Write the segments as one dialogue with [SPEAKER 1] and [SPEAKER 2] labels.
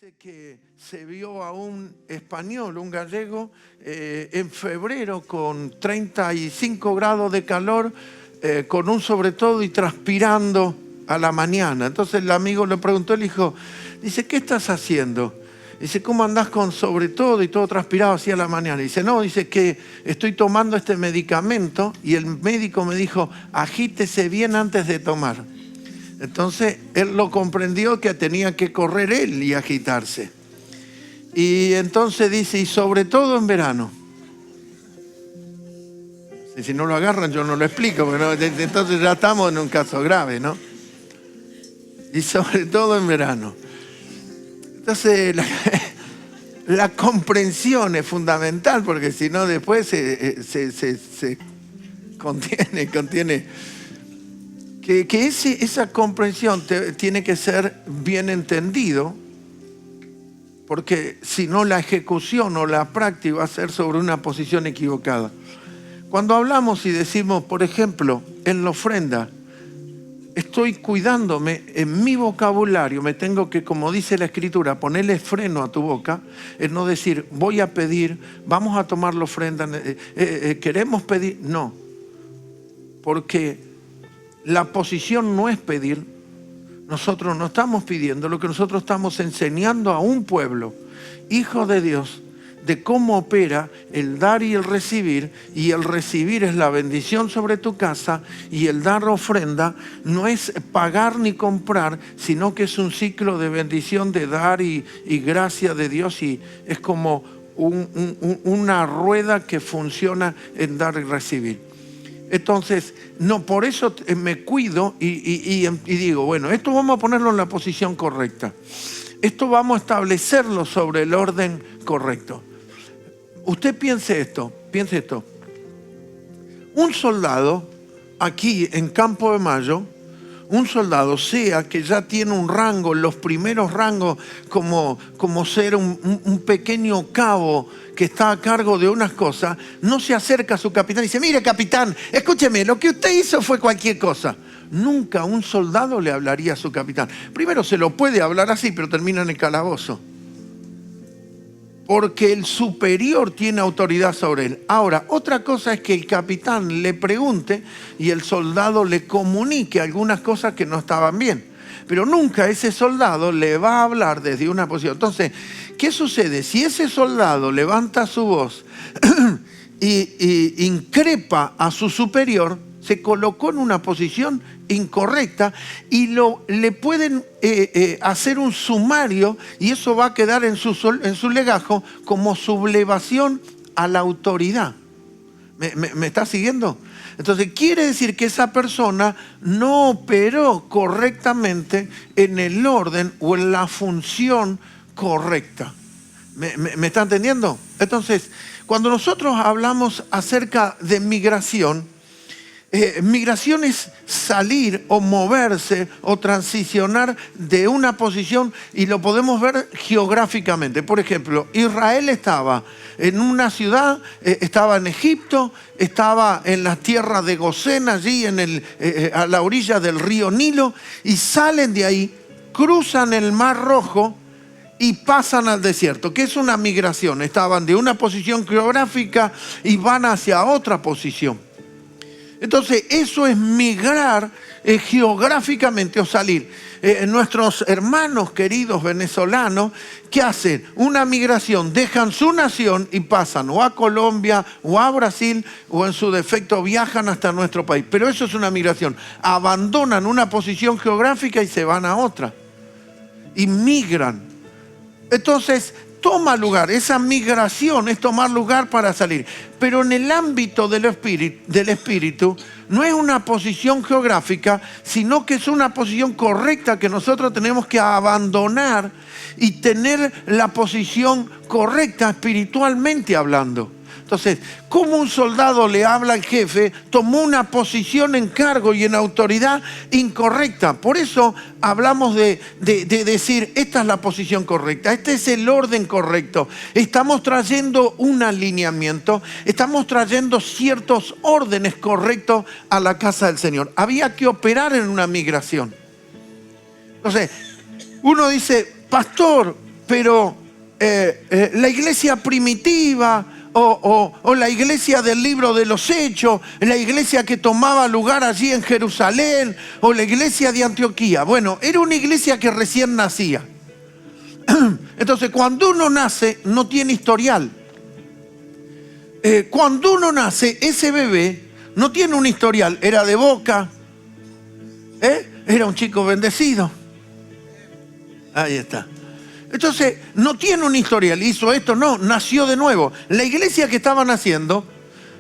[SPEAKER 1] Dice que se vio a un español, un gallego, en febrero con 35 grados de calor, con un sobretodo y transpirando a la mañana. Entonces el amigo le preguntó, le dijo, dice, ¿qué estás haciendo? Dice, ¿cómo andás con sobretodo y todo transpirado así a la mañana? Dice, no, dice que estoy tomando este medicamento y el médico me dijo, agítese bien antes de tomar. Entonces él lo comprendió que tenía que correr él y agitarse. Y entonces dice, y sobre todo en verano. Y si no lo agarran yo no lo explico, pero entonces ya estamos en un caso grave, ¿no? Y sobre todo en verano. Entonces la comprensión es fundamental, porque si no después se contiene. Que esa comprensión tiene que ser bien entendido, porque si no la ejecución o la práctica va a ser sobre una posición equivocada. Cuando hablamos y decimos, por ejemplo, en la ofrenda, estoy cuidándome en mi vocabulario, me tengo que, como dice la Escritura, ponerle freno a tu boca, es no decir, voy a pedir, vamos a tomar la ofrenda, queremos pedir, no, porque la posición no es pedir. Nosotros no estamos pidiendo, lo que nosotros estamos enseñando a un pueblo, hijo de Dios, de cómo opera el dar y el recibir. Y el recibir es la bendición sobre tu casa, y el dar ofrenda no es pagar ni comprar, sino que es un ciclo de bendición, de dar y gracia de Dios, y es como una rueda que funciona en dar y recibir. Entonces, no, por eso me cuido y digo, bueno, esto vamos a ponerlo en la posición correcta. Esto vamos a establecerlo sobre el orden correcto. Usted piense esto. Un soldado, aquí en Campo de Mayo, un soldado, sea que ya tiene un rango, los primeros rangos, como ser un pequeño cabo que está a cargo de unas cosas, no se acerca a su capitán y dice, mire capitán, escúcheme, lo que usted hizo fue cualquier cosa. Nunca un soldado le hablaría a su capitán. Primero se lo puede hablar así, pero termina en el calabozo. Porque el superior tiene autoridad sobre él. Ahora, otra cosa es que el capitán le pregunte y el soldado le comunique algunas cosas que no estaban bien. Pero nunca ese soldado le va a hablar desde una posición. Entonces, ¿qué sucede? Si ese soldado levanta su voz y increpa a su superior, se colocó en una posición incorrecta y le pueden hacer un sumario, y eso va a quedar en su legajo como sublevación a la autoridad. ¿Me está siguiendo? Entonces quiere decir que esa persona no operó correctamente en el orden o en la función correcta. ¿Me está entendiendo? Entonces, cuando nosotros hablamos acerca de migración, migración es salir o moverse o transicionar de una posición, y lo podemos ver geográficamente. Por ejemplo, Israel estaba en una ciudad, estaba en Egipto, estaba en la tierra de Gosén, allí a la orilla del río Nilo, y salen de ahí, cruzan el Mar Rojo y pasan al desierto, que es una migración. Estaban de una posición geográfica y van hacia otra posición. Entonces, eso es migrar geográficamente o salir. Nuestros hermanos queridos venezolanos, ¿qué hacen? Una migración, dejan su nación y pasan o a Colombia o a Brasil, o en su defecto viajan hasta nuestro país. Pero eso es una migración. Abandonan una posición geográfica y se van a otra. Y migran. Entonces, toma lugar, esa migración es tomar lugar para salir. Pero en el ámbito del espíritu no es una posición geográfica, sino que es una posición correcta que nosotros tenemos que abandonar y tener la posición correcta espiritualmente hablando. Entonces, ¿cómo un soldado le habla al jefe? Tomó una posición en cargo y en autoridad incorrecta. Por eso hablamos de decir, esta es la posición correcta, este es el orden correcto. Estamos trayendo un alineamiento, estamos trayendo ciertos órdenes correctos a la casa del Señor. Había que operar en una migración. Entonces, uno dice, pastor, pero la iglesia primitiva o la iglesia del libro de los Hechos, la iglesia que tomaba lugar allí en Jerusalén, o la iglesia de Antioquía. Bueno, era una iglesia que recién nacía. Entonces, cuando uno nace, no tiene historial. Cuando uno nace, ese bebé no tiene un historial. Era de Boca, era un chico bendecido. Ahí está. Entonces, no tiene un historial, hizo esto, no, nació de nuevo. La iglesia que estaban haciendo,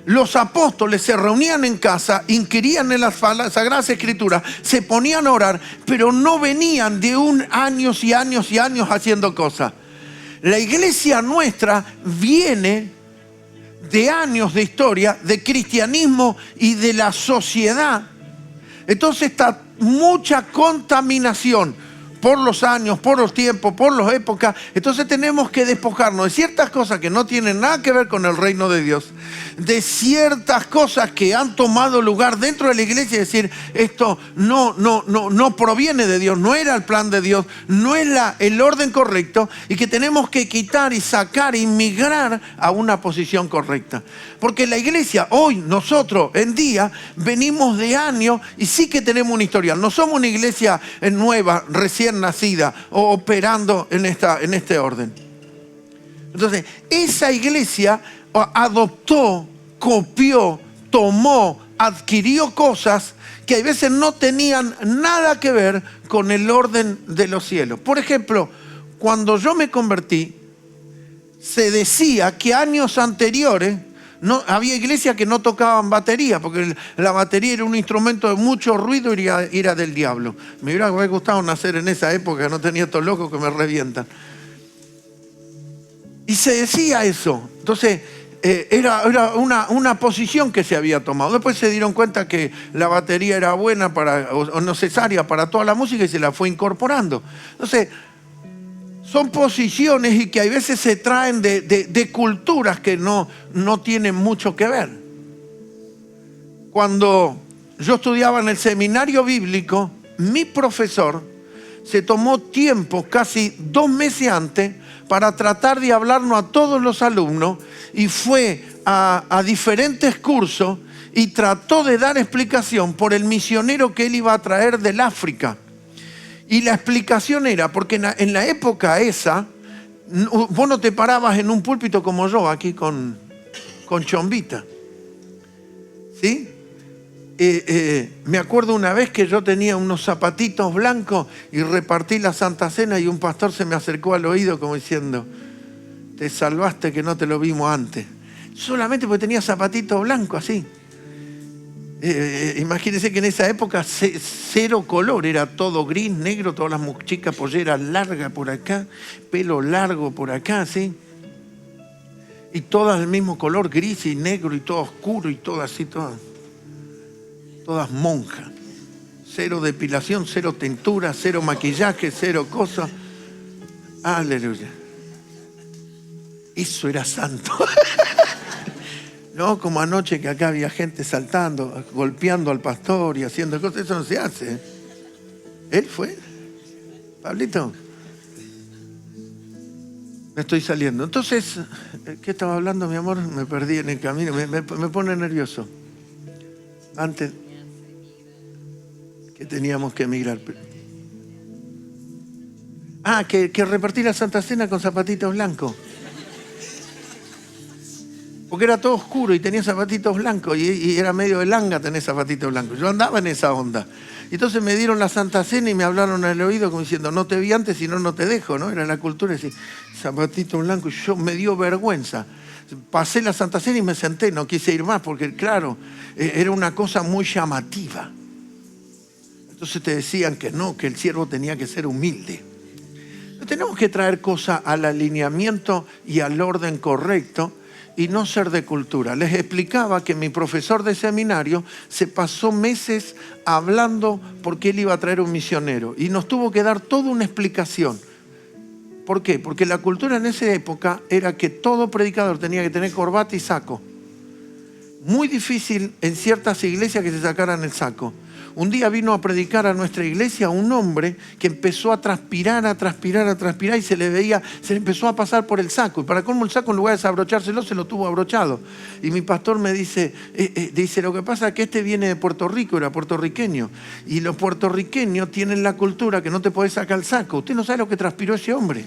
[SPEAKER 1] los apóstoles se reunían en casa, inquirían en las Sagradas Escrituras, se ponían a orar, pero no venían de años y años y años haciendo cosas. La iglesia nuestra viene de años de historia, de cristianismo y de la sociedad. Entonces está mucha contaminación por los años, por los tiempos, por las épocas. Entonces tenemos que despojarnos de ciertas cosas que no tienen nada que ver con el reino de Dios, de ciertas cosas que han tomado lugar dentro de la iglesia y decir, esto no proviene de Dios, no era el plan de Dios, no es el orden correcto, y que tenemos que quitar y sacar y migrar a una posición correcta. Porque la iglesia hoy, nosotros en día, venimos de años y sí que tenemos un historial. No somos una iglesia nueva, recién nacida o operando en este orden. Entonces, esa iglesia adoptó, copió, tomó, adquirió cosas que a veces no tenían nada que ver con el orden de los cielos. Por ejemplo, cuando yo me convertí, se decía que años anteriores había iglesias que no tocaban batería, porque la batería era un instrumento de mucho ruido y era del diablo. Me hubiera gustado nacer en esa época, no tenía estos locos que me revientan. Y se decía eso. Entonces, era una posición que se había tomado. Después se dieron cuenta que la batería era buena o necesaria para toda la música y se la fue incorporando. Entonces, son posiciones y que a veces se traen de culturas que no tienen mucho que ver. Cuando yo estudiaba en el seminario bíblico, mi profesor se tomó tiempo, casi 2 meses antes, para tratar de hablarnos a todos los alumnos, y fue a diferentes cursos y trató de dar explicación por el misionero que él iba a traer del África. Y la explicación era, porque en la época esa, vos no te parabas en un púlpito como yo, aquí con chombita. ¿Sí? Me acuerdo una vez que yo tenía unos zapatitos blancos y repartí la Santa Cena y un pastor se me acercó al oído como diciendo, te salvaste que no te lo vimos antes. Solamente porque tenía zapatitos blancos así. Imagínense que en esa época cero color, era todo gris, negro, todas las chicas polleras largas por acá, pelo largo por acá, ¿sí? Y todas del mismo color, gris y negro y todo oscuro y todo así, todas monjas. Cero depilación, cero tintura, cero maquillaje, cero cosas. Aleluya. Eso era santo. No, como anoche que acá había gente saltando, golpeando al pastor y haciendo cosas. Eso no se hace. ¿Él fue? Pablito. Me estoy saliendo. Entonces, ¿qué estaba hablando, mi amor? Me perdí en el camino. Me pone nervioso. Antes que teníamos que emigrar. Que repartí la Santa Cena con zapatitos blancos. Porque era todo oscuro y tenía zapatitos blancos y era medio de langa tener zapatitos blancos. Yo andaba en esa onda. Entonces me dieron la Santa Cena y me hablaron al oído como diciendo, no te vi antes, si no te dejo, ¿no? Era la cultura de decir, zapatitos blancos. Y me dio vergüenza. Pasé la Santa Cena y me senté, no quise ir más porque, claro, era una cosa muy llamativa. Entonces te decían que no, que el siervo tenía que ser humilde. Tenemos que traer cosas al alineamiento y al orden correcto, y no ser de cultura. Les explicaba que mi profesor de seminario se pasó meses hablando porque él iba a traer un misionero y nos tuvo que dar toda una explicación. ¿Por qué? Porque la cultura en esa época era que todo predicador tenía que tener corbata y saco. Muy difícil en ciertas iglesias que se sacaran el saco. Un día vino a predicar a nuestra iglesia un hombre que empezó a transpirar y se le empezó a pasar por el saco. Y para colmo el saco, en lugar de desabrochárselo, se lo tuvo abrochado. Y mi pastor me dice, lo que pasa es que este viene de Puerto Rico, era puertorriqueño. Y los puertorriqueños tienen la cultura que no te podés sacar el saco. Usted no sabe lo que transpiró ese hombre.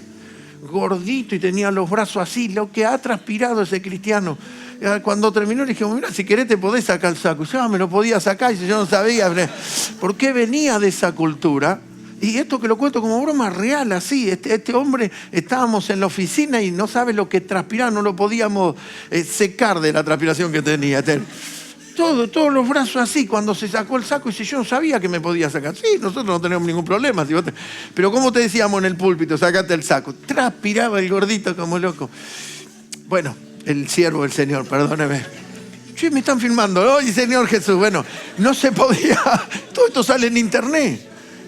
[SPEAKER 1] Gordito y tenía los brazos así, lo que ha transpirado ese cristiano. Cuando terminó le dije, mira, si querés te podés sacar el saco. Yo me lo podía sacar y yo no sabía por qué venía de esa cultura. Y esto que lo cuento como broma real, así. Este hombre, estábamos en la oficina y no sabe lo que transpiraba, no lo podíamos secar de la transpiración que tenía. Todos los brazos así, cuando se sacó el saco, dice, yo no sabía que me podía sacar. Sí, nosotros no tenemos ningún problema. Pero como te decíamos en el púlpito, sacate el saco. Transpiraba el gordito como loco. Bueno, el siervo del Señor, perdóneme. Sí, me están filmando. Oye, Señor Jesús, bueno, no se podía. Todo esto sale en internet.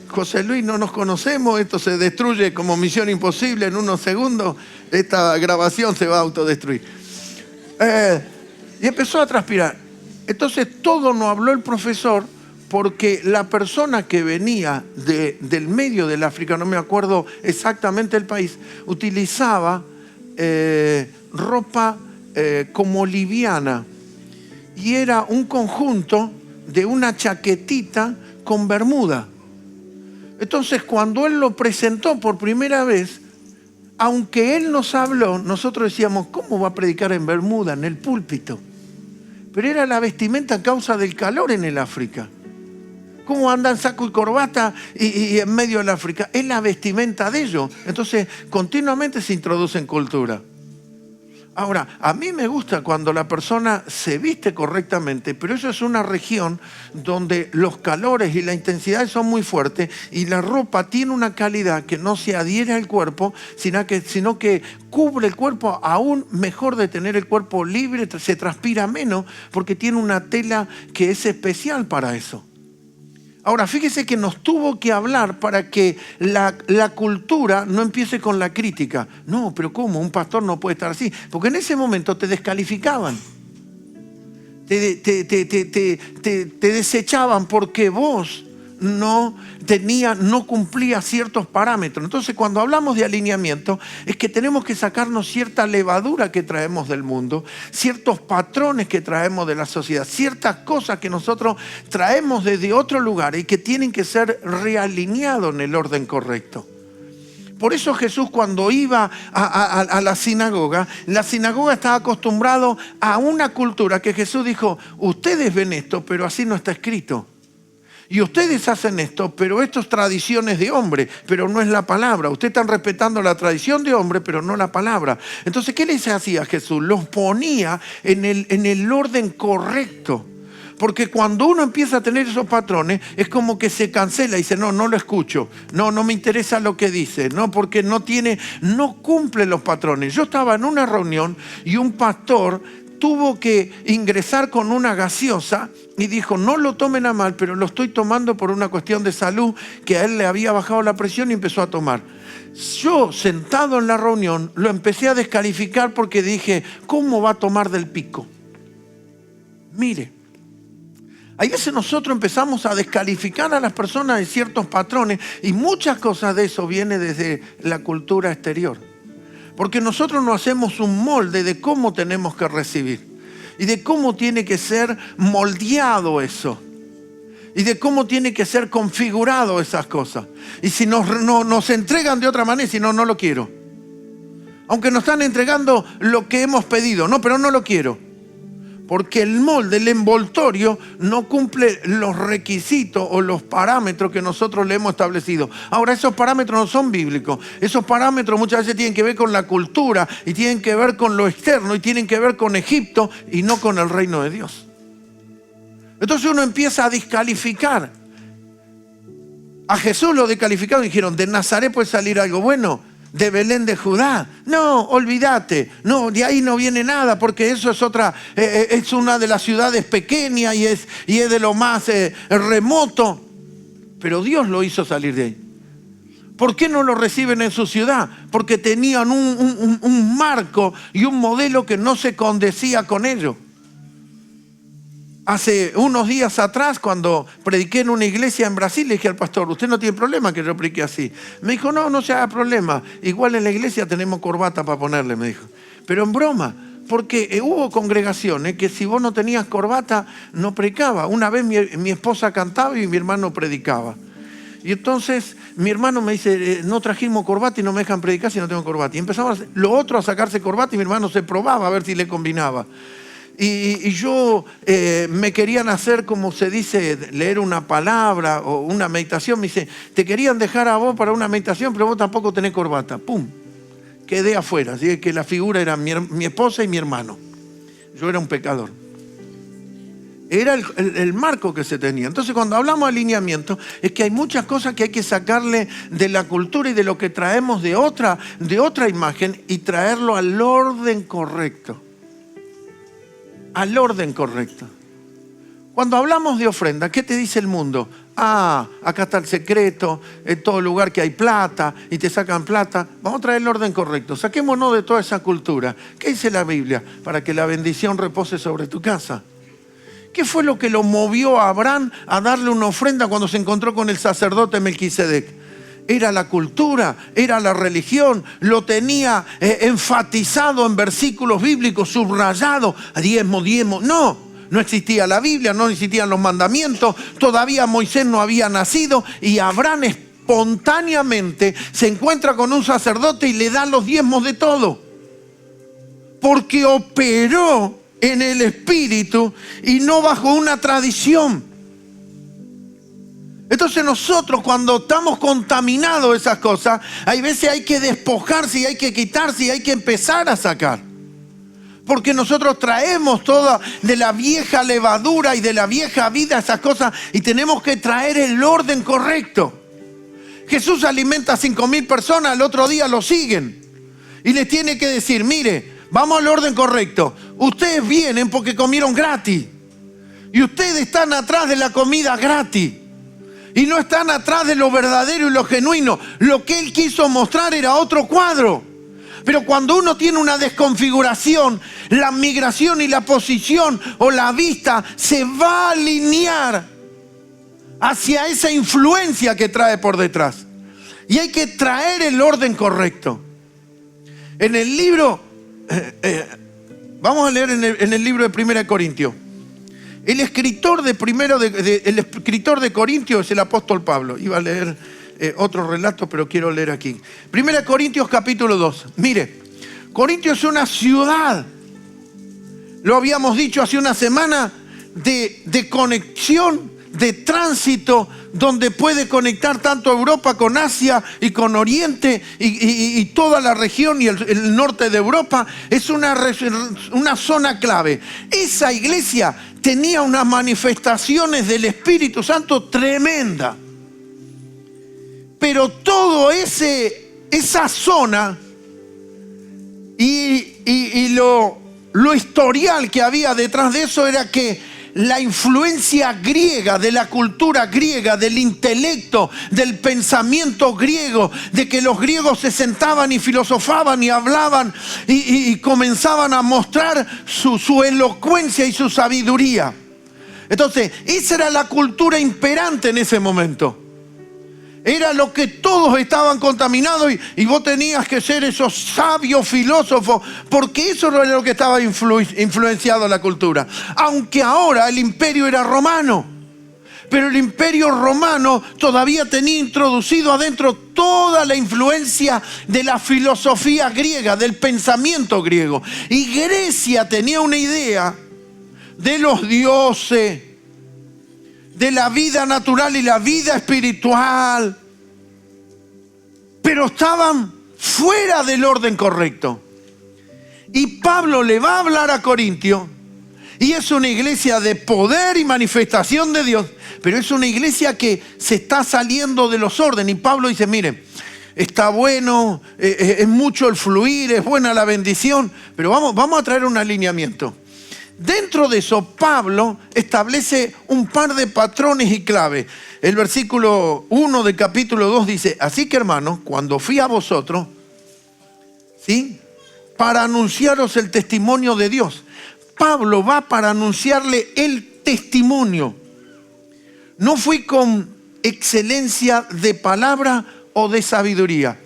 [SPEAKER 1] José Luis, no nos conocemos, esto se destruye como Misión Imposible en unos segundos. Esta grabación se va a autodestruir. Y empezó a transpirar. Entonces todo nos habló el profesor porque la persona que venía del medio del África, no me acuerdo exactamente el país, utilizaba ropa como liviana y era un conjunto de una chaquetita con bermuda. Entonces cuando él lo presentó por primera vez, aunque él nos habló, nosotros decíamos, ¿cómo va a predicar en bermuda, en el púlpito? Pero era la vestimenta a causa del calor en el África. ¿Cómo andan saco y corbata y en medio del África? Es la vestimenta de ellos. Entonces, continuamente se introduce en cultura. Ahora, a mí me gusta cuando la persona se viste correctamente, pero eso es una región donde los calores y la intensidad son muy fuertes y la ropa tiene una calidad que no se adhiere al cuerpo, sino que cubre el cuerpo aún mejor de tener el cuerpo libre, se transpira menos porque tiene una tela que es especial para eso. Ahora, fíjese que nos tuvo que hablar para que la cultura no empiece con la crítica. No, pero ¿cómo? Un pastor no puede estar así. Porque en ese momento te descalificaban. Te desechaban porque vos no cumplías ciertos parámetros. Entonces, cuando hablamos de alineamiento, es que tenemos que sacarnos cierta levadura que traemos del mundo, ciertos patrones que traemos de la sociedad, ciertas cosas que nosotros traemos desde otro lugar y que tienen que ser realineados en el orden correcto. Por eso Jesús, cuando iba a la sinagoga estaba acostumbrado a una cultura que Jesús dijo, ustedes ven esto, pero así no está escrito. Y ustedes hacen esto, pero esto es tradiciones de hombre, pero no es la palabra. Ustedes están respetando la tradición de hombre, pero no la palabra. Entonces, ¿qué les hacía Jesús? Los ponía en el orden correcto. Porque cuando uno empieza a tener esos patrones, es como que se cancela y dice, no lo escucho. No me interesa lo que dice. No, porque no cumple los patrones. Yo estaba en una reunión y un pastor tuvo que ingresar con una gaseosa y dijo, no lo tomen a mal, pero lo estoy tomando por una cuestión de salud, que a él le había bajado la presión y empezó a tomar. Yo, sentado en la reunión, lo empecé a descalificar porque dije, ¿cómo va a tomar del pico? Mire, a veces nosotros empezamos a descalificar a las personas de ciertos patrones y muchas cosas de eso viene desde la cultura exterior. Porque nosotros no hacemos un molde de cómo tenemos que recibir y de cómo tiene que ser moldeado eso y de cómo tiene que ser configurado esas cosas. Y si nos entregan de otra manera, si no lo quiero. Aunque nos están entregando lo que hemos pedido, no, pero no lo quiero. Porque el molde, el envoltorio, no cumple los requisitos o los parámetros que nosotros le hemos establecido. Ahora, esos parámetros no son bíblicos. Esos parámetros muchas veces tienen que ver con la cultura y tienen que ver con lo externo y tienen que ver con Egipto y no con el reino de Dios. Entonces uno empieza a descalificar. A Jesús lo descalificaron y dijeron, de Nazaret puede salir algo bueno. De Belén de Judá, no, olvídate, no, de ahí no viene nada porque eso es una de las ciudades pequeñas y es de lo más remoto, pero Dios lo hizo salir de ahí. ¿Por qué no lo reciben en su ciudad? Porque tenían un marco y un modelo que no se condecía con ellos. Hace unos días atrás, cuando prediqué en una iglesia en Brasil, le dije al pastor, ¿usted no tiene problema que yo predique así? Me dijo, no, no se haga problema. Igual en la iglesia tenemos corbata para ponerle, me dijo. Pero en broma, porque hubo congregaciones que si vos no tenías corbata, no predicaba. Una vez mi esposa cantaba y mi hermano predicaba. Y entonces mi hermano me dice, no trajimos corbata y no me dejan predicar si no tengo corbata. Y empezamos lo otro a sacarse corbata y mi hermano se probaba a ver si le combinaba. Y yo me querían hacer, como se dice, leer una palabra o una meditación. Me dice, te querían dejar a vos para una meditación, pero vos tampoco tenés corbata. ¡Pum! Quedé afuera. Así que la figura era mi esposa y mi hermano. Yo era un pecador. Era el marco que se tenía. Entonces, cuando hablamos de alineamiento, es que hay muchas cosas que hay que sacarle de la cultura y de lo que traemos de otra imagen y traerlo al orden correcto. Al orden correcto. Cuando hablamos de ofrenda, ¿qué te dice el mundo? Ah, acá está el secreto, en todo lugar que hay plata y te sacan plata. Vamos a traer el orden correcto. Saquémonos de toda esa cultura. ¿Qué dice la Biblia? Para que la bendición repose sobre tu casa. ¿Qué fue lo que lo movió a Abraham a darle una ofrenda cuando se encontró con el sacerdote Melquisedec? Era la cultura, era la religión, lo tenía enfatizado en versículos bíblicos, subrayado, diezmo. No existía la Biblia, no existían los mandamientos, todavía Moisés no había nacido y Abraham espontáneamente se encuentra con un sacerdote y le da los diezmos de todo. Porque operó en el espíritu y no bajo una tradición. Entonces nosotros cuando estamos contaminados de esas cosas, hay veces hay que despojarse y hay que quitarse y hay que empezar a sacar. Porque nosotros traemos toda de la vieja levadura y de la vieja vida esas cosas y tenemos que traer el orden correcto. Jesús alimenta a 5.000 personas, el otro día lo siguen y les tiene que decir, mire, vamos al orden correcto. Ustedes vienen porque comieron gratis y ustedes están atrás de la comida gratis. Y no están atrás de lo verdadero y lo genuino. Lo que él quiso mostrar era otro cuadro. Pero cuando uno tiene una desconfiguración, la migración y la posición o la vista se va a alinear hacia esa influencia que trae por detrás. Y hay que traer el orden correcto. En el libro, vamos a leer en el libro de 1 Corintios. El escritor de Corintios es el apóstol Pablo. Iba a leer otro relato, pero quiero leer aquí. 1 Corintios capítulo 2. Mire, Corintios es una ciudad. Lo habíamos dicho hace una semana, de conexión, de tránsito, donde puede conectar tanto Europa con Asia y con Oriente y toda la región y el norte de Europa. Es una zona clave. Esa iglesia tenía unas manifestaciones del Espíritu Santo tremenda. Pero todo esa zona y lo historial que había detrás de eso era que la influencia griega, de la cultura griega, del intelecto, del pensamiento griego, de que los griegos se sentaban y filosofaban y hablaban y comenzaban a mostrar su elocuencia y su sabiduría. Entonces, esa era la cultura imperante en ese momento. Era lo que todos estaban contaminados y vos tenías que ser esos sabios filósofos, porque eso era lo que estaba influenciado la cultura. Aunque ahora el imperio era romano, pero el imperio romano todavía tenía introducido adentro toda la influencia de la filosofía griega, del pensamiento griego. Y Grecia tenía una idea de los dioses, de la vida natural y la vida espiritual, pero estaban fuera del orden correcto. Y Pablo le va a hablar a Corintio, y es una iglesia de poder y manifestación de Dios, pero es una iglesia que se está saliendo de los órdenes. Y Pablo dice, mire, está bueno, es mucho el fluir, es buena la bendición, pero vamos a traer un alineamiento. Dentro de eso, Pablo establece un par de patrones y claves. El versículo 1 del capítulo 2 dice, así que hermanos, cuando fui a vosotros, ¿sí?, para anunciaros el testimonio de Dios. Pablo va para anunciarle el testimonio. No fui con excelencia de palabra o de sabiduría.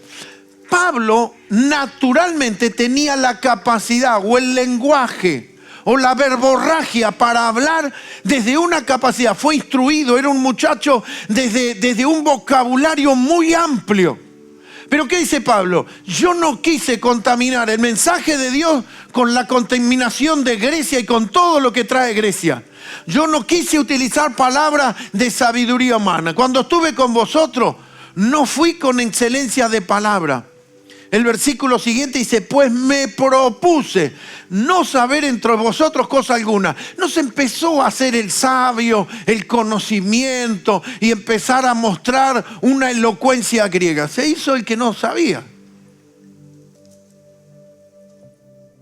[SPEAKER 1] Pablo naturalmente tenía la capacidad o el lenguaje o la verborragia para hablar desde una capacidad. Fue instruido, era un muchacho desde un vocabulario muy amplio. Pero ¿qué dice Pablo? Yo no quise contaminar el mensaje de Dios con la contaminación de Grecia y con todo lo que trae Grecia. Yo no quise utilizar palabras de sabiduría humana. Cuando estuve con vosotros, no fui con excelencia de palabra. El versículo siguiente dice, pues me propuse no saber entre vosotros cosa alguna. No se empezó a hacer el sabio, el conocimiento y empezar a mostrar una elocuencia griega. Se hizo el que no sabía.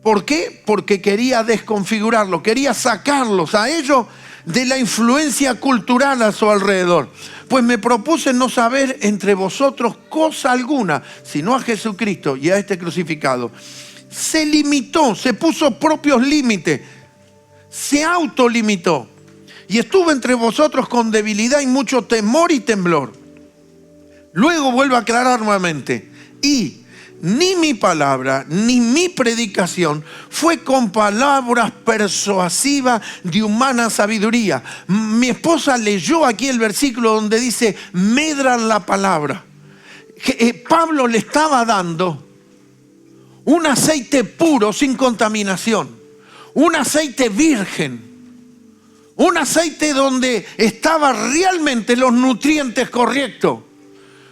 [SPEAKER 1] ¿Por qué? Porque quería desconfigurarlo, quería sacarlos a ellos de la influencia cultural a su alrededor. Pues me propuse no saber entre vosotros cosa alguna, sino a Jesucristo y a este crucificado. Se limitó, se puso propios límites, se autolimitó. Y estuve entre vosotros con debilidad y mucho temor y temblor. Luego vuelvo a aclarar nuevamente. Y ni mi palabra, ni mi predicación fue con palabras persuasivas de humana sabiduría. Mi esposa leyó aquí el versículo donde dice, medran la palabra. Pablo le estaba dando un aceite puro sin contaminación, un aceite virgen, un aceite donde estaban realmente los nutrientes correctos.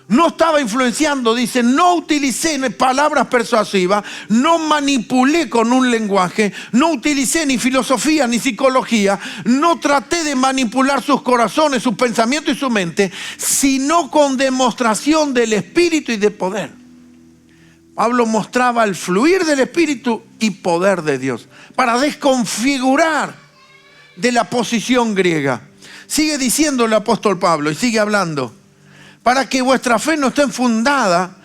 [SPEAKER 1] No estaba influenciando, dice, no utilicé palabras persuasivas, no manipulé con un lenguaje, no utilicé ni filosofía ni psicología, no traté de manipular sus corazones, sus pensamientos y su mente, sino con demostración del Espíritu y de poder. Pablo mostraba el fluir del Espíritu y poder de Dios para desconfigurar de la posición griega. Sigue diciendo el apóstol Pablo y sigue hablando. Para que vuestra fe no esté fundada,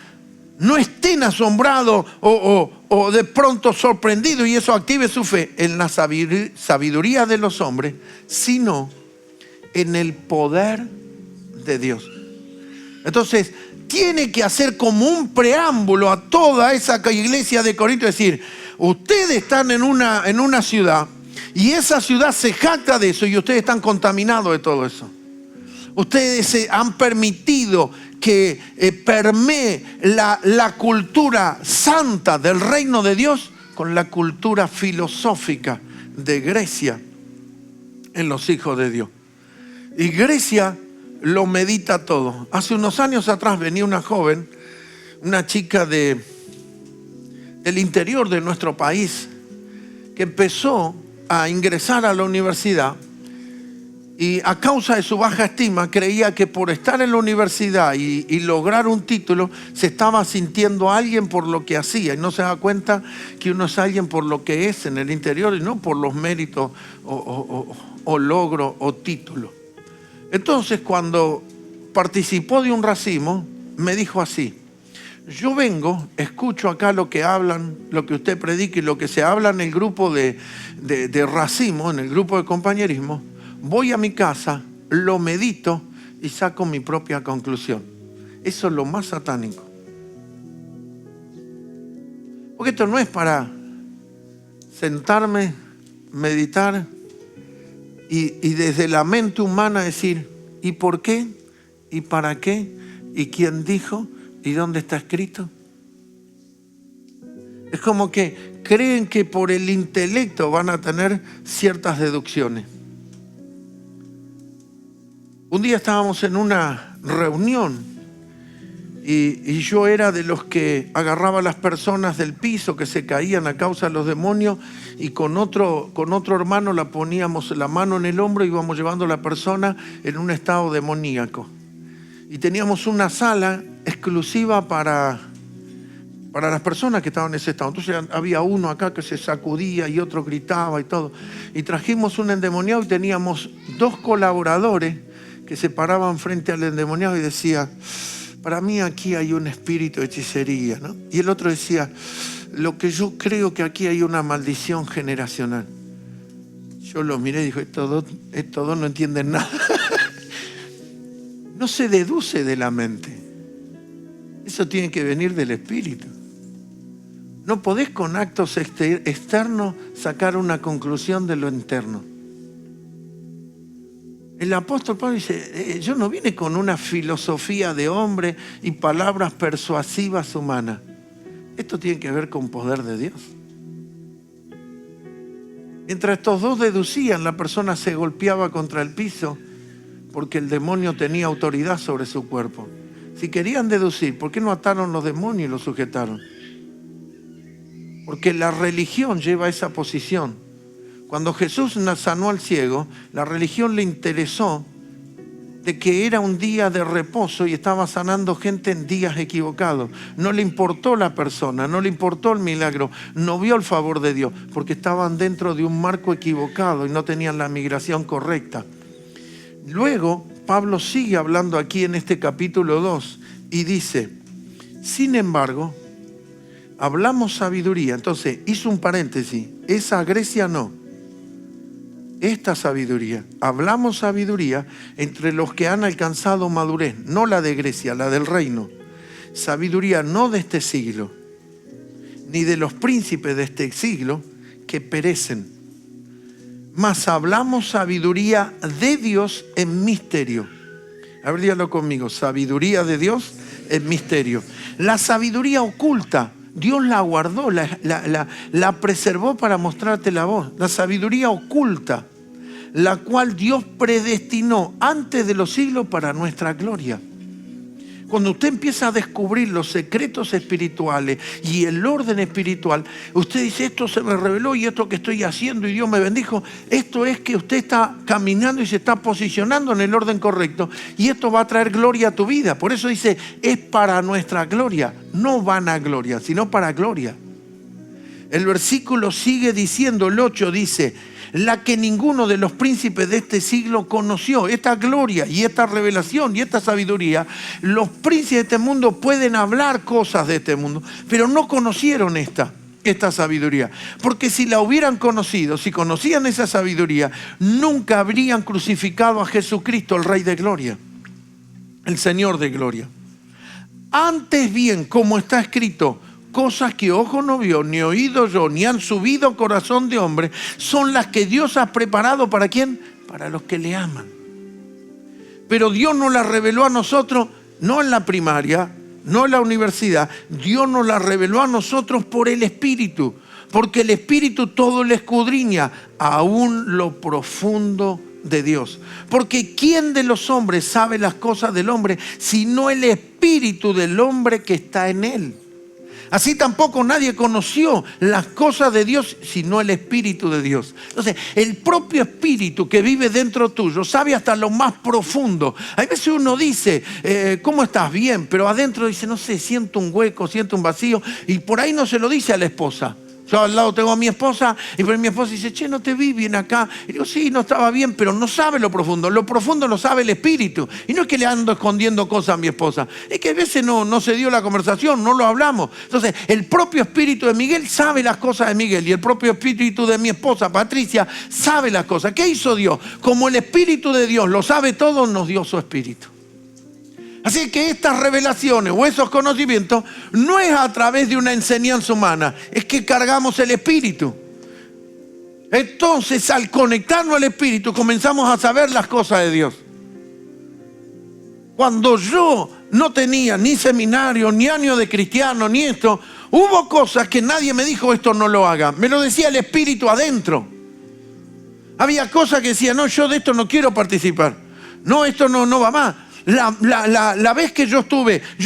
[SPEAKER 1] no estén asombrados o de pronto sorprendidos y eso active su fe en la sabiduría de los hombres, sino en el poder de Dios. Entonces, tiene que hacer como un preámbulo a toda esa iglesia de Corinto, decir, ustedes están en una ciudad y esa ciudad se jacta de eso y ustedes están contaminados de todo eso. Ustedes se han permitido que permee la cultura santa del reino de Dios con la cultura filosófica de Grecia en los hijos de Dios. Y Grecia lo medita todo. Hace unos años atrás venía una joven, una chica del interior de nuestro país, que empezó a ingresar a la universidad. Y a causa de su baja estima creía que por estar en la universidad y lograr un título se estaba sintiendo alguien por lo que hacía y no se da cuenta que uno es alguien por lo que es en el interior y no por los méritos o logro o título. Entonces cuando participó de un racimo me dijo así, yo vengo, escucho acá lo que hablan, lo que usted predica y lo que se habla en el grupo de racimo, en el grupo de compañerismo. Voy a mi casa, lo medito y saco mi propia conclusión. Eso es lo más satánico. Porque esto no es para sentarme, meditar y desde la mente humana decir, ¿y por qué? ¿Y para qué? ¿Y quién dijo? ¿Y dónde está escrito? Es como que creen que por el intelecto van a tener ciertas deducciones. Un día estábamos en una reunión y yo era de los que agarraba a las personas del piso que se caían a causa de los demonios y con otro hermano la poníamos la mano en el hombro y íbamos llevando a la persona en un estado demoníaco. Y teníamos una sala exclusiva para las personas que estaban en ese estado. Entonces había uno acá que se sacudía y otro gritaba y todo. Y trajimos un endemoniado y teníamos 2 colaboradores que se paraban frente al endemoniado y decía, para mí aquí hay un espíritu de hechicería, ¿no? Y el otro decía, lo que yo creo que aquí hay una maldición generacional. Yo los miré y dije, estos dos no entienden nada. No se deduce de la mente. Eso tiene que venir del Espíritu. No podés con actos externos sacar una conclusión de lo interno. El apóstol Pablo dice, yo no vine con una filosofía de hombre y palabras persuasivas humanas. Esto tiene que ver con poder de Dios. Mientras estos dos deducían, la persona se golpeaba contra el piso porque el demonio tenía autoridad sobre su cuerpo. Si querían deducir, ¿por qué no ataron los demonios y los sujetaron? Porque la religión lleva a esa posición. Cuando Jesús sanó al ciego, la religión le interesó de que era un día de reposo y estaba sanando gente en días equivocados. No le importó la persona, no le importó el milagro, no vio el favor de Dios, porque estaban dentro de un marco equivocado y no tenían la migración correcta. Luego, Pablo sigue hablando aquí en este capítulo 2 y dice, sin embargo, hablamos sabiduría. Entonces, hizo un paréntesis, esa Grecia no. Esta sabiduría, hablamos sabiduría entre los que han alcanzado madurez, no la de Grecia, la del reino. Sabiduría no de este siglo, ni de los príncipes de este siglo que perecen. Mas hablamos sabiduría de Dios en misterio. A ver, dígalo conmigo, sabiduría de Dios en misterio. La sabiduría oculta, Dios la guardó, la preservó para mostrarte la voz. La sabiduría oculta, la cual Dios predestinó antes de los siglos para nuestra gloria. Cuando usted empieza a descubrir los secretos espirituales y el orden espiritual, usted dice, esto se me reveló y esto que estoy haciendo y Dios me bendijo. Esto es que usted está caminando y se está posicionando en el orden correcto y esto va a traer gloria a tu vida. Por eso dice, es para nuestra gloria, no vanagloria, sino para gloria. El versículo sigue diciendo, el 8 dice, la que ninguno de los príncipes de este siglo conoció. Esta gloria y esta revelación y esta sabiduría, los príncipes de este mundo pueden hablar cosas de este mundo, pero no conocieron esta sabiduría. Porque si la hubieran conocido, si conocían esa sabiduría, nunca habrían crucificado a Jesucristo, el Rey de Gloria, el Señor de Gloria. Antes bien, como está escrito, cosas que ojo no vio, ni oído yo, ni han subido corazón de hombre, son las que Dios ha preparado, ¿para quién? Para los que le aman. Pero Dios nos las reveló a nosotros, no en la primaria, no en la universidad. Dios nos las reveló a nosotros por el Espíritu, porque el Espíritu todo le escudriña, aún lo profundo de Dios. Porque ¿quién de los hombres sabe las cosas del hombre, sino el Espíritu del hombre que está en él? Así tampoco nadie conoció las cosas de Dios, sino el Espíritu de Dios. Entonces, el propio Espíritu que vive dentro tuyo sabe hasta lo más profundo. A veces uno dice, ¿cómo estás? Bien, pero adentro dice, no sé, siento un hueco, siento un vacío, y por ahí no se lo dice a la esposa. Yo al lado tengo a mi esposa y mi esposa dice, che, no te vi bien acá. Y digo, sí, no estaba bien, pero no sabe lo profundo lo sabe el Espíritu. Y no es que le ando escondiendo cosas a mi esposa, es que a veces no se dio la conversación, no lo hablamos. Entonces, el propio Espíritu de Miguel sabe las cosas de Miguel y el propio Espíritu de mi esposa, Patricia, sabe las cosas. ¿Qué hizo Dios? Como el Espíritu de Dios lo sabe todo, nos dio su Espíritu. Así que estas revelaciones o esos conocimientos no es a través de una enseñanza humana, es que cargamos el Espíritu. Entonces, al conectarnos al Espíritu, comenzamos a saber las cosas de Dios. Cuando yo no tenía ni seminario, ni año de cristiano, ni esto, hubo cosas que nadie me dijo, esto no lo haga. Me lo decía el Espíritu adentro. Había cosas que decía, no, yo de esto no quiero participar. No, esto no va más. La vez que yo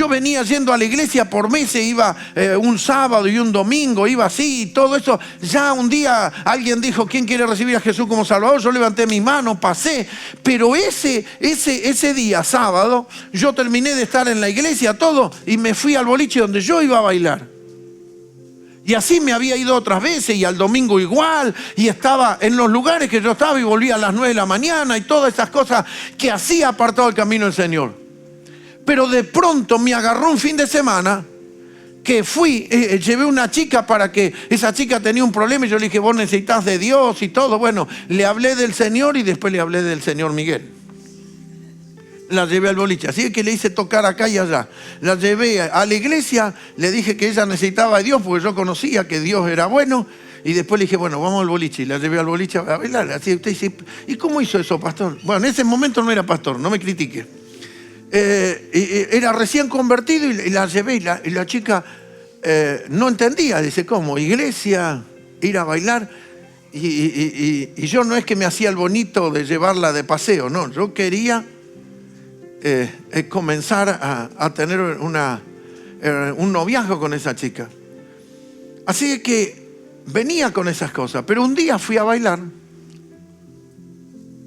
[SPEAKER 1] venía yendo a la iglesia por meses, iba un sábado y un domingo, iba así y todo eso. Ya un día alguien dijo, ¿quién quiere recibir a Jesús como Salvador? Yo levanté mi mano, pasé. Pero ese día, sábado, yo terminé de estar en la iglesia, todo, y me fui al boliche donde yo iba a bailar. Y así me había ido otras veces y al domingo igual, y estaba en los lugares que yo estaba y volvía a las 9 de la mañana y todas esas cosas que hacía apartado del camino del Señor. Pero de pronto me agarró un fin de semana que fui, llevé una chica para que esa chica tenía un problema y yo le dije, vos necesitas de Dios y todo. Bueno, le hablé del Señor y después le hablé del Señor Miguel. La llevé al boliche, así que le hice tocar acá y allá. La llevé a la iglesia, le dije que ella necesitaba de Dios porque yo conocía que Dios era bueno. Y después le dije, bueno, vamos al boliche. Y la llevé al boliche a bailar. Así usted dice, ¿y cómo hizo eso, pastor? Bueno, en ese momento no era pastor, no me critique. Era recién convertido y la llevé y la chica no entendía. Dice, ¿cómo? Iglesia, ir a bailar. Y yo no es que me hacía el bonito de llevarla de paseo, no. Yo quería comenzar a tener un noviazgo con esa chica. Así que venía con esas cosas, pero un día fui a bailar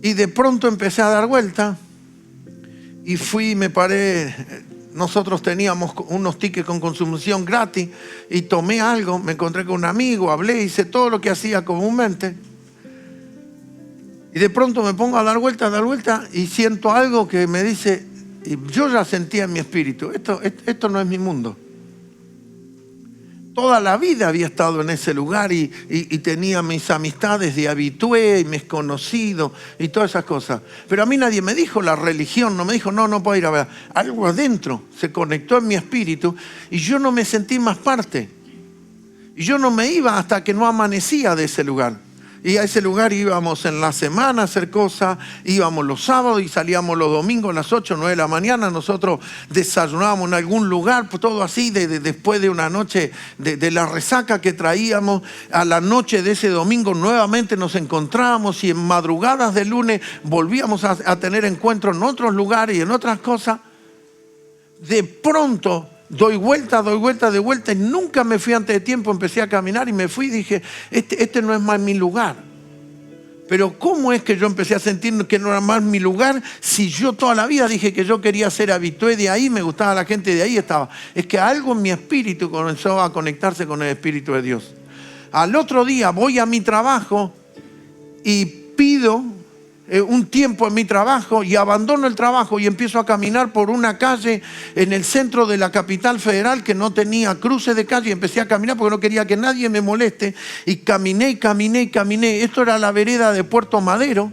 [SPEAKER 1] y de pronto empecé a dar vuelta y me paré, nosotros teníamos unos tickets con consumición gratis y tomé algo, me encontré con un amigo, hablé, hice todo lo que hacía comúnmente y de pronto me pongo a dar vuelta y siento algo que me dice, y yo ya sentía en mi espíritu, esto no es mi mundo. Toda la vida había estado en ese lugar y tenía mis amistades de habitué y mis conocidos y todas esas cosas. Pero a mí nadie me dijo la religión, no me dijo, no puedo ir a ver. Algo adentro se conectó en mi espíritu y yo no me sentí más parte. Y yo no me iba hasta que no amanecía de ese lugar. Y a ese lugar íbamos en la semana a hacer cosas, íbamos los sábados y salíamos los domingos a las 8 o 9 de la mañana. Nosotros desayunábamos en algún lugar, todo así, después de una noche de la resaca que traíamos. A la noche de ese domingo nuevamente nos encontrábamos y en madrugadas del lunes volvíamos a tener encuentros en otros lugares y en otras cosas. De pronto doy vuelta y nunca me fui antes de tiempo. Empecé a caminar y me fui y dije, este no es más mi lugar. Pero ¿cómo es que yo empecé a sentir que no era más mi lugar si yo toda la vida dije que yo quería ser habitué de ahí, me gustaba la gente de ahí estaba? Es que algo en mi espíritu comenzó a conectarse con el Espíritu de Dios. Al otro día voy a mi trabajo y pido un tiempo en mi trabajo y abandono el trabajo y empiezo a caminar por una calle en el centro de la capital federal que no tenía cruce de calle y empecé a caminar porque no quería que nadie me moleste y caminé. Esto era la vereda de Puerto Madero.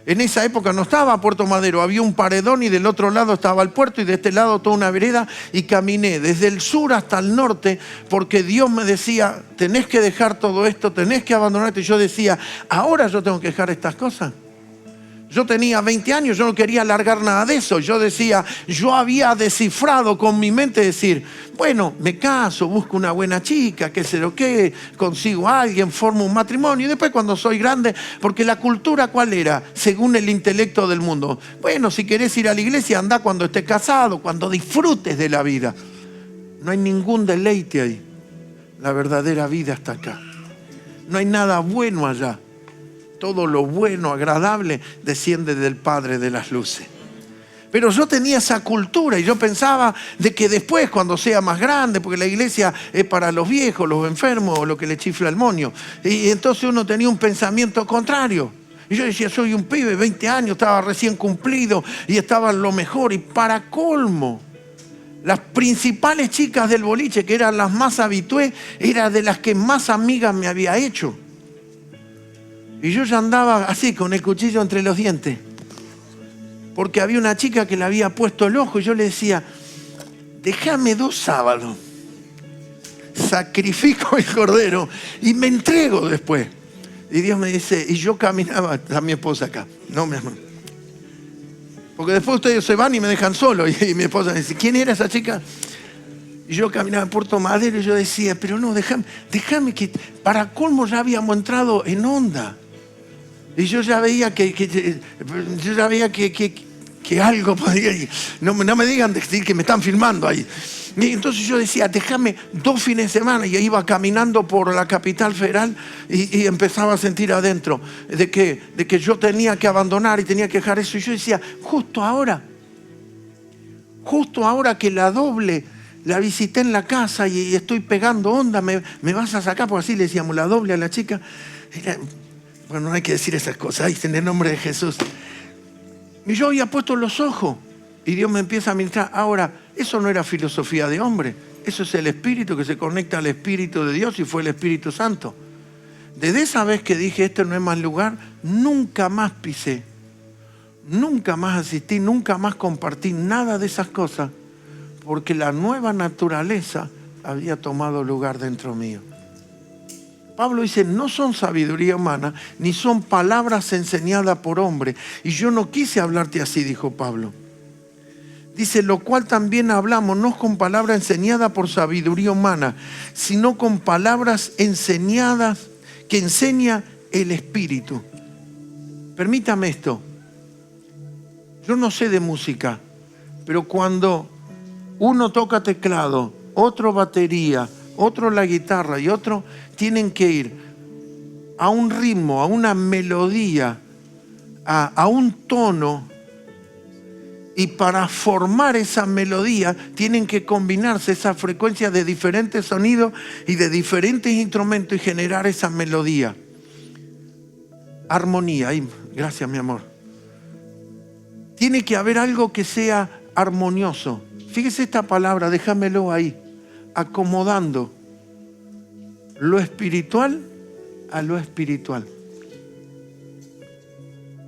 [SPEAKER 1] En esa época no estaba Puerto Madero, había un paredón y del otro lado estaba el puerto y de este lado toda una vereda y caminé desde el sur hasta el norte porque Dios me decía, tenés que dejar todo esto, tenés que abandonarte. Y yo decía, ahora yo tengo que dejar estas cosas. Yo tenía 20 años, yo no quería largar nada de eso. Yo decía, yo había descifrado con mi mente decir, bueno, me caso, busco una buena chica, qué sé yo qué, consigo a alguien, formo un matrimonio. Y después cuando soy grande, porque la cultura ¿cuál era? Según el intelecto del mundo. Bueno, si querés ir a la iglesia, anda cuando estés casado, cuando disfrutes de la vida. No hay ningún deleite ahí. La verdadera vida está acá. No hay nada bueno allá. Todo lo bueno, agradable, desciende del Padre de las luces. Pero yo tenía esa cultura y yo pensaba de que después, cuando sea más grande, porque la iglesia es para los viejos, los enfermos, o lo que le chifla el moño. Y entonces uno tenía un pensamiento contrario. Y yo decía, soy un pibe, 20 años, estaba recién cumplido y estaba en lo mejor. Y para colmo, las principales chicas del boliche, que eran las más habitué, eran de las que más amigas me había hecho. Y yo ya andaba así, con el cuchillo entre los dientes. Porque había una chica que le había puesto el ojo y yo le decía, déjame 2 sábados. Sacrifico el cordero y me entrego después. Y Dios me dice, y yo caminaba, está mi esposa acá. No, mi amor. Porque después ustedes se van y me dejan solo. Y mi esposa me dice, ¿quién era esa chica? Y yo caminaba en Puerto Madero y yo decía, pero no, déjame que... Para colmo ya habíamos entrado en onda. Y yo ya veía que algo podía ir. No me digan decir que me están filmando ahí. Y entonces yo decía, déjame 2 fines de semana. Y iba caminando por la capital federal y empezaba a sentir adentro de que yo tenía que abandonar y tenía que dejar eso. Y yo decía, justo ahora que la doble la visité en la casa y estoy pegando onda, me vas a sacar, porque así le decíamos la doble a la chica. Bueno, no hay que decir esas cosas, ay, en el nombre de Jesús. Y yo había puesto los ojos y Dios me empieza a ministrar. Ahora, eso no era filosofía de hombre, Eso es el Espíritu que se conecta al Espíritu de Dios y fue el Espíritu Santo. Desde esa vez que dije, este no es más lugar, nunca más pisé, nunca más asistí, nunca más compartí nada de esas cosas, porque la nueva naturaleza había tomado lugar dentro mío. Pablo dice, no son sabiduría humana, ni son palabras enseñadas por hombre. Y yo no quise hablarte así, dijo Pablo. Dice, lo cual también hablamos, no con palabras enseñadas por sabiduría humana, sino con palabras enseñadas que enseña el Espíritu. Permítame esto. Yo no sé de música, pero cuando uno toca teclado, otro batería, otro la guitarra y otro tienen que ir a un ritmo, a una melodía, a un tono, y para formar esa melodía tienen que combinarse esas frecuencias de diferentes sonidos y de diferentes instrumentos y generar esa melodía. Armonía, ay, gracias mi amor. Tiene que haber algo que sea armonioso. Fíjese esta palabra, déjamelo ahí. Acomodando lo espiritual a lo espiritual.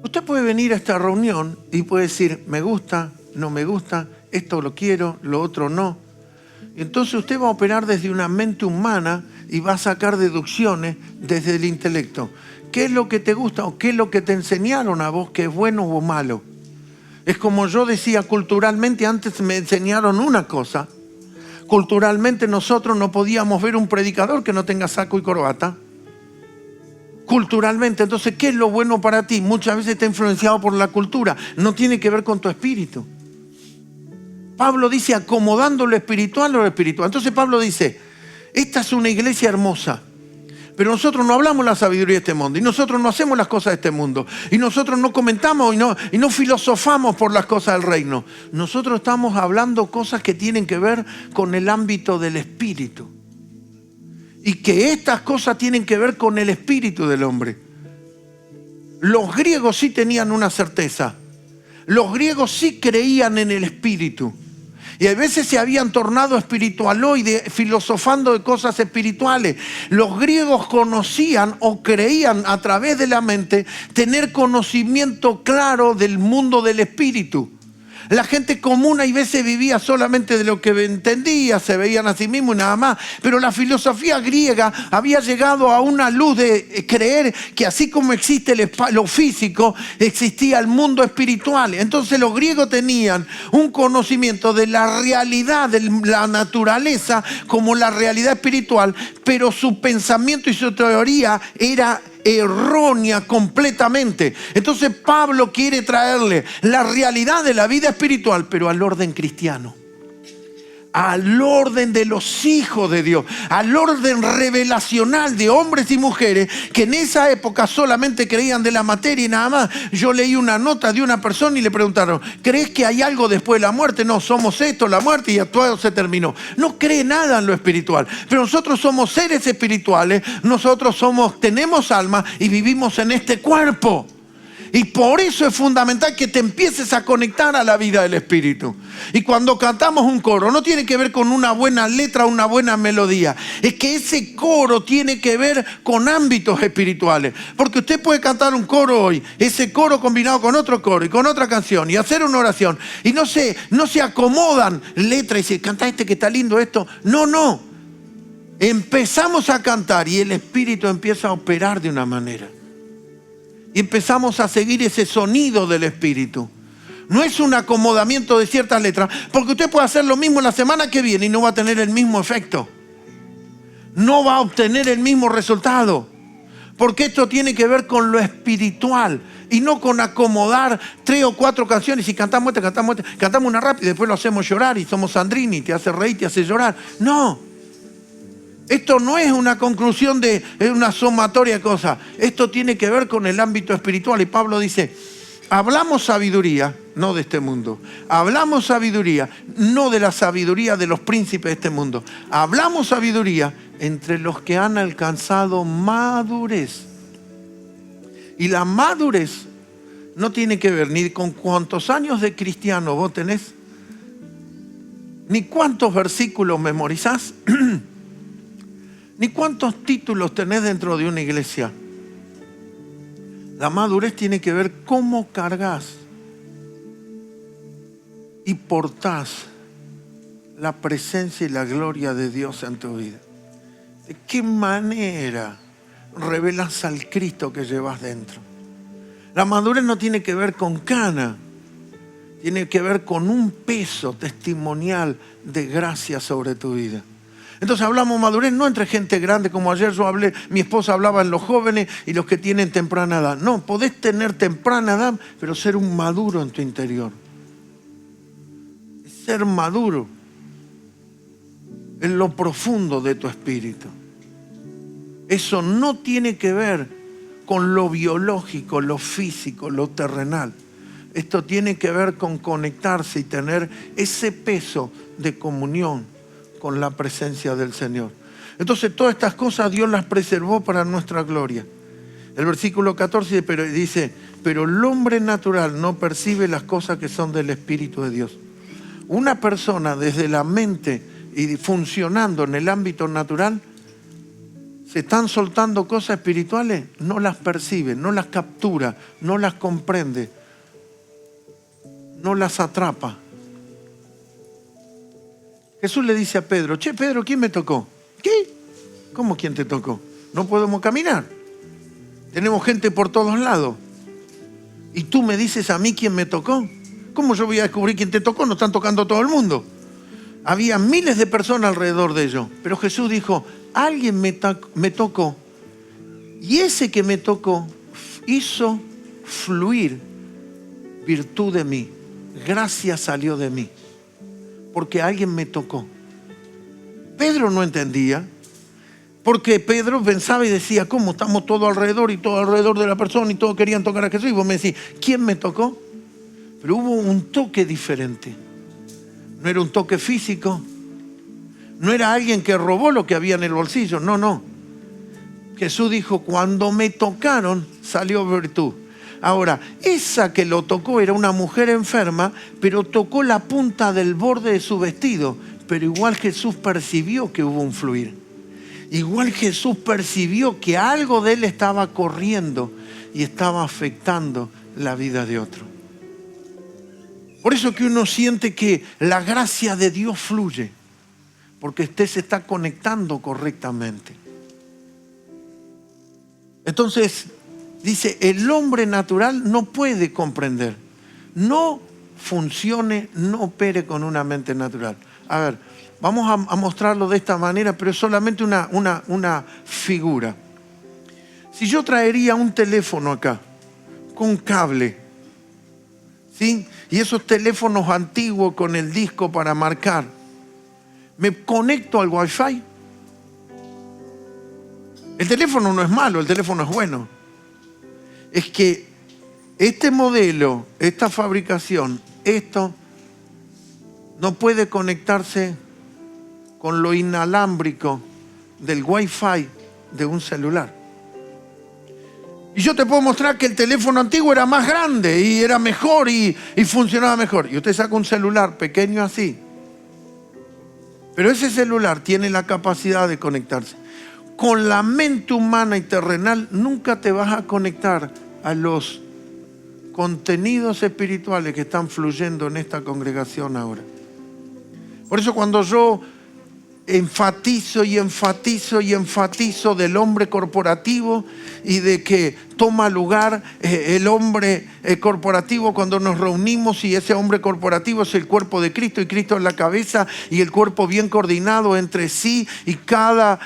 [SPEAKER 1] Usted puede venir a esta reunión y puede decir, me gusta, no me gusta, esto lo quiero, lo otro no. Entonces usted va a operar desde una mente humana y va a sacar deducciones desde el intelecto. ¿Qué es lo que te gusta o qué es lo que te enseñaron a vos que es bueno o malo? Es como yo decía, culturalmente antes me enseñaron una cosa. Culturalmente nosotros no podíamos ver un predicador que no tenga saco y corbata. Culturalmente, entonces, ¿qué es lo bueno para ti? Muchas veces está influenciado por la cultura, no tiene que ver con tu espíritu. Pablo dice, acomodando lo espiritual a lo espiritual. Entonces Pablo dice, esta es una iglesia hermosa, pero nosotros no hablamos la sabiduría de este mundo, y nosotros no hacemos las cosas de este mundo, y nosotros no comentamos y no filosofamos por las cosas del reino. Nosotros estamos hablando cosas que tienen que ver con el ámbito del espíritu. Y que estas cosas tienen que ver con el espíritu del hombre. Los griegos sí tenían una certeza. Los griegos sí creían en el espíritu. Y a veces se habían tornado espiritualoides, filosofando de cosas espirituales. Los griegos conocían o creían a través de la mente tener conocimiento claro del mundo del espíritu. La gente común a veces vivía solamente de lo que entendía, se veían a sí mismos y nada más. Pero la filosofía griega había llegado a una luz de creer que así como existe lo físico, existía el mundo espiritual. Entonces los griegos tenían un conocimiento de la realidad de la naturaleza como la realidad espiritual, pero su pensamiento y su teoría era errónea completamente. Entonces Pablo quiere traerle la realidad de la vida espiritual, pero al orden cristiano, al orden de los hijos de Dios, al orden revelacional de hombres y mujeres que en esa época solamente creían de la materia y nada más. Yo leí una nota de una persona y le preguntaron, ¿crees que hay algo después de la muerte? No, somos esto, la muerte, y ya todo se terminó. No cree nada en lo espiritual, pero nosotros somos seres espirituales, nosotros tenemos alma y vivimos en este cuerpo. Y por eso es fundamental que te empieces a conectar a la vida del Espíritu. Y cuando cantamos un coro, no tiene que ver con una buena letra o una buena melodía. Es que ese coro tiene que ver con ámbitos espirituales. Porque usted puede cantar un coro hoy, ese coro combinado con otro coro y con otra canción y hacer una oración. Y no se acomodan letras y decir, canta este que está lindo esto. No. Empezamos a cantar y el Espíritu empieza a operar de una manera. Y empezamos a seguir ese sonido del Espíritu. No es un acomodamiento de ciertas letras, porque usted puede hacer lo mismo la semana que viene y no va a tener el mismo efecto. No va a obtener el mismo resultado. Porque esto tiene que ver con lo espiritual y no con acomodar 3 o 4 canciones y cantamos una rápida y después lo hacemos llorar y somos Sandrini, te hace reír, te hace llorar. No. Esto no es una conclusión de una sumatoria de cosas. Esto tiene que ver con el ámbito espiritual. Y Pablo dice, hablamos sabiduría, no de este mundo. Hablamos sabiduría, no de la sabiduría de los príncipes de este mundo. Hablamos sabiduría entre los que han alcanzado madurez. Y la madurez no tiene que ver ni con cuántos años de cristiano vos tenés, ni cuántos versículos memorizás, ni cuántos títulos tenés dentro de una iglesia. La madurez tiene que ver cómo cargas y portás la presencia y la gloria de Dios en tu vida. ¿De qué manera revelas al Cristo que llevas dentro? La madurez no tiene que ver con cana, tiene que ver con un peso testimonial de gracia sobre tu vida. Entonces hablamos madurez no entre gente grande, como ayer yo hablé, mi esposa hablaba en los jóvenes y los que tienen temprana edad. No, podés tener temprana edad, pero ser un maduro en tu interior. Ser maduro en lo profundo de tu espíritu. Eso no tiene que ver con lo biológico, lo físico, lo terrenal. Esto tiene que ver con conectarse y tener ese peso de comunión con la presencia del Señor. Entonces todas estas cosas Dios las preservó para nuestra gloria. El versículo 14 dice, pero el hombre natural no percibe las cosas que son del Espíritu de Dios. Una persona desde la mente y funcionando en el ámbito natural, se están soltando cosas espirituales, no las percibe, no las captura, no las comprende, no las atrapa. Jesús le dice a Pedro, che, Pedro, ¿quién me tocó? ¿Qué? ¿Cómo quién te tocó? No podemos caminar. Tenemos gente por todos lados. ¿Y tú me dices a mí quién me tocó? ¿Cómo yo voy a descubrir quién te tocó? No están tocando todo el mundo. Había miles de personas alrededor de ellos. Pero Jesús dijo, alguien me tocó. Y ese que me tocó hizo fluir virtud de mí. Gracia salió de mí. Porque alguien me tocó. Pedro no entendía. Porque Pedro pensaba y decía, ¿cómo? Estamos todos alrededor y todo alrededor de la persona y todos querían tocar a Jesús. Y vos me decís, ¿quién me tocó? Pero hubo un toque diferente. No era un toque físico. No era alguien que robó lo que había en el bolsillo. No, no. Jesús dijo, cuando me tocaron, salió virtud. Ahora, esa que lo tocó era una mujer enferma, pero tocó la punta del borde de su vestido. Pero igual Jesús percibió que hubo un fluir. Igual Jesús percibió que algo de él estaba corriendo y estaba afectando la vida de otro. Por eso que uno siente que la gracia de Dios fluye, porque usted se está conectando correctamente. Entonces, dice, el hombre natural no puede comprender, no funcione, no opere con una mente natural. A ver, vamos a mostrarlo de esta manera, pero es solamente una figura. Si yo traería un teléfono acá, con cable, ¿sí? Y esos teléfonos antiguos con el disco para marcar, ¿me conecto al Wi-Fi? El teléfono no es malo, el teléfono es bueno. Es que este modelo, esta fabricación, esto no puede conectarse con lo inalámbrico del Wi-Fi de un celular. Y yo te puedo mostrar que el teléfono antiguo era más grande y era mejor y funcionaba mejor. Y usted saca un celular pequeño así. Pero ese celular tiene la capacidad de conectarse. Con la mente humana y terrenal nunca te vas a conectar a los contenidos espirituales que están fluyendo en esta congregación ahora. Por eso cuando yo enfatizo del hombre corporativo y de que toma lugar el hombre corporativo cuando nos reunimos, y ese hombre corporativo es el cuerpo de Cristo y Cristo es la cabeza y el cuerpo bien coordinado entre sí y cada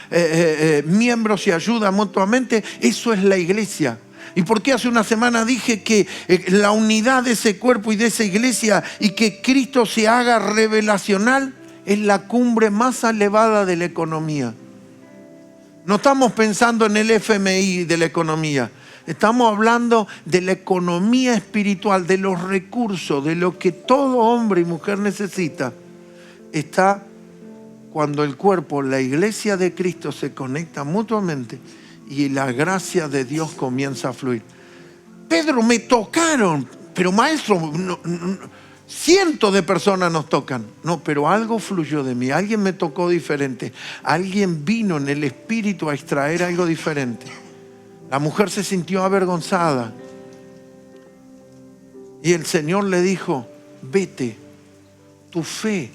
[SPEAKER 1] miembro se ayuda mutuamente, eso es la iglesia. ¿Y por qué hace una semana dije que la unidad de ese cuerpo y de esa iglesia y que Cristo se haga revelacional? Es la cumbre más elevada de la economía. No estamos pensando en el FMI de la economía. Estamos hablando de la economía espiritual, de los recursos, de lo que todo hombre y mujer necesita. Está cuando el cuerpo, la iglesia de Cristo se conecta mutuamente y la gracia de Dios comienza a fluir. Pedro, me tocaron, pero maestro, cientos de personas nos tocan. No, pero algo fluyó de mí, alguien me tocó diferente, alguien vino en el espíritu a extraer algo diferente. La mujer se sintió avergonzada y el Señor le dijo, vete, tu fe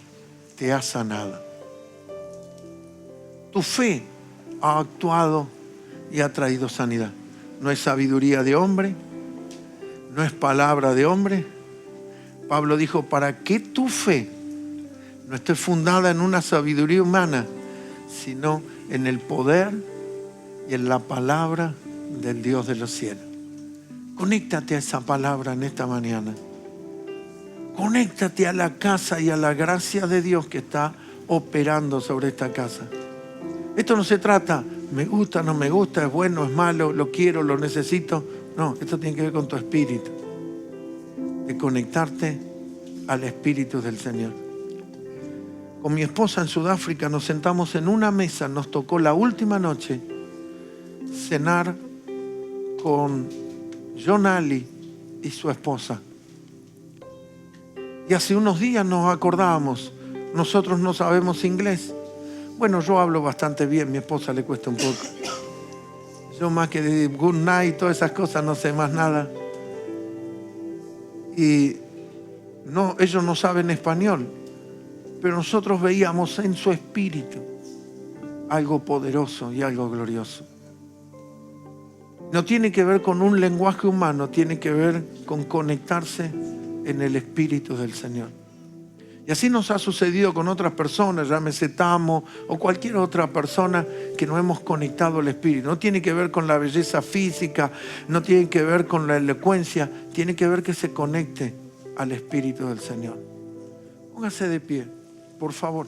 [SPEAKER 1] te ha sanado. Tu fe ha actuado y ha traído sanidad. No es sabiduría de hombre, no es palabra de hombre. Pablo dijo, para que tu fe no esté fundada en una sabiduría humana, sino en el poder y en la palabra del Dios de los cielos. Conéctate a esa palabra en esta mañana. Conéctate a la casa y a la gracia de Dios que está operando sobre esta casa. Esto no se trata, me gusta, no me gusta, es bueno, es malo, lo quiero, lo necesito. No, esto tiene que ver con tu espíritu. De conectarte al espíritu del Señor. Con mi esposa en Sudáfrica nos sentamos en una mesa, nos tocó la última noche cenar con John Ali y su esposa. Y hace unos días nos acordábamos, nosotros no sabemos inglés. Bueno, yo hablo bastante bien, mi esposa le cuesta un poco. Yo más que de good night, todas esas cosas, no sé más nada. Y no, ellos no saben español, pero nosotros veíamos en su espíritu algo poderoso y algo glorioso. No tiene que ver con un lenguaje humano, tiene que ver con conectarse en el espíritu del Señor. Y así nos ha sucedido con otras personas, llámese Tamo o cualquier otra persona que nos hemos conectado al espíritu. No tiene que ver con la belleza física, no tiene que ver con la elocuencia, tiene que ver que se conecte al espíritu del Señor. Póngase de pie, por favor.